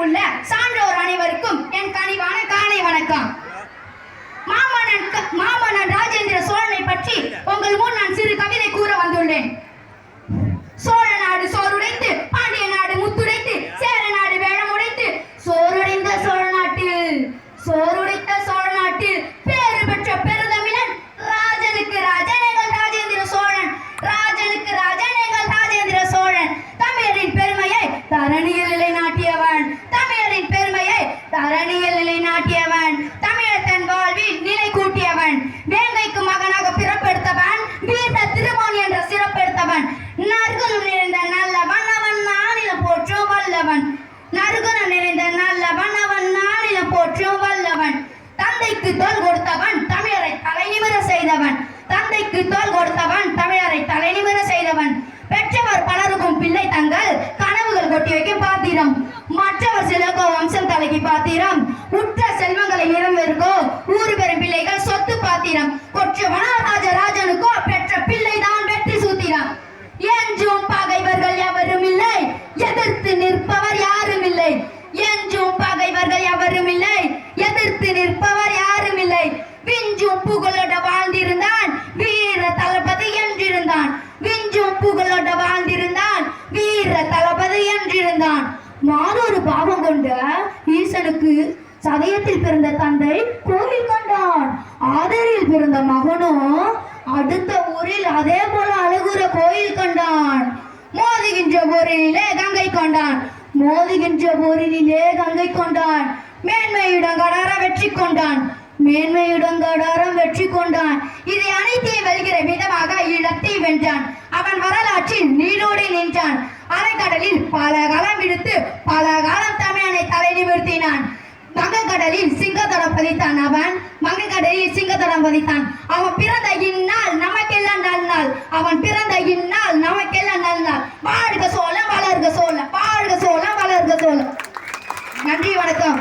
உள்ள சான்றோர் அனைவருக்கும் என் கனிவான காலை வணக்கம். மாமன்னன் ராஜேந்திர சோழனை பற்றி உங்கள் முன் நான் சிறு கவிதை கூற வந்துள்ளேன். சோழ நாடு சோறுடைத்து, பாண்டிய நாடு முத்துடைத்து, சேர நாடு வேளமுடைத்து, சோறுடைந்த சோழ நாட்டில் பேறு பெற்ற பெருதமிழன் ராஜனுக்கு ராஜனேகள் ராஜேந்திர சோழன். ராஜனுக்கு ராஜனேகள் ராஜேந்திர சோழன். தமிழரின் பெருமையை தரணியில் நிலைநாட்டியவன். தமிழரின் பெருமையை தரணியில் நிலைநாட்டியவன். தமிழர் தன் வாழ்வில் நிலை கூட்டியவன். வேங்கைக்கு மகனாக பிறப்பெடுத்தவன். வீர திருமோன் என்ற சிறப்பெடுத்தவன். நற்குணம் நிறைந்த நல்லவன் அவன் நானிலம் போற்றும் வல்லவன். நற்குணம் நிறைந்த நல்லவன் அவன் நானிலம் போற்றும் வல்லவன். தந்தைக்கு தோள் கொடுத்தவன் தமிழரை தலைநிமிர செய்தவன். தந்தைக்கு தோள் கொடுத்தவன் தமிழரை தலைநிமிர செய்தவன். பெற்றவர் பலருக்கும் பிள்ளை தங்கள் கனவுகள் கொட்டி வைக்கும் பாத்திரம். மற்றவர் சிலருக்கோ வம்சம் தலைக்கு பாத்திரம். உற்ற செல்வங்களை நிறமிருக்கோ ஊறு பெறும் பிள்ளைகள் சொத்து பாத்திரம். கொற்றவனா ராஜராஜனுக்கோ பெற்ற பிள்ளைதான் வெற்றி சூத்திரம். என்றும் பகைவர்கள் எவரும் இல்லை, எதிர்த்து நிற்பவர் யாரும் இல்லை. என்றும் பகைவர்கள் எவரும் இல்லை, எதிர்த்து நிற்பவர் யாரும் இல்லை. விஞ்சும் புகழோட வாழ்ந்திருந்தான் வீர தளபதி என்றிருந்தான். விஞ்சும் புகழோட வாழ்ந்திருந்தான் வீர தளபதி என்றிருந்தான். மாறொரு பாவம் கொண்ட ஈசனுக்கு சதயத்தில் பிறந்த தந்தை கோவில் கொண்டான். ஆதரில் பிறந்த மகனோ அடுத்த ஊரில் அதே போல அழகுற கோயில் கொண்டான். மோதுகின்ற போரிலே கங்கை கொண்டான். மோதுகின்ற போரிலே கங்கை கொண்டான். மேன்மையுடன் கடார வெற்றி கொண்டான். மேன்மையுடன் கடாரம் வெற்றி கொண்டான். இதை அனைத்தையும் வெல்கிற விதமாக ஈழத்தை வென்றான். அவன் வரலாற்றில் நீரோடி நின்றான். அரைக்கடலில் பல காலம் விடுத்து பல காலம் தமிழனை தலை நிமிர்த்தினான். வங்கக்கடலில் சிங்கத்தடம் பதித்தான். அவன் வங்கக்கடலில் சிங்கத்தடம் பதித்தான். அவன் பிறந்த இந்நாள் நமக்கெல்லாம் நல்நாள். அவன் பிறந்த இந்நாள் நமக்கெல்லாம் நல்நாள். வாழ்க சோழ வளர்க சோழ, வாழ்க சோழ வளர்க சோழ. நன்றி, வணக்கம்.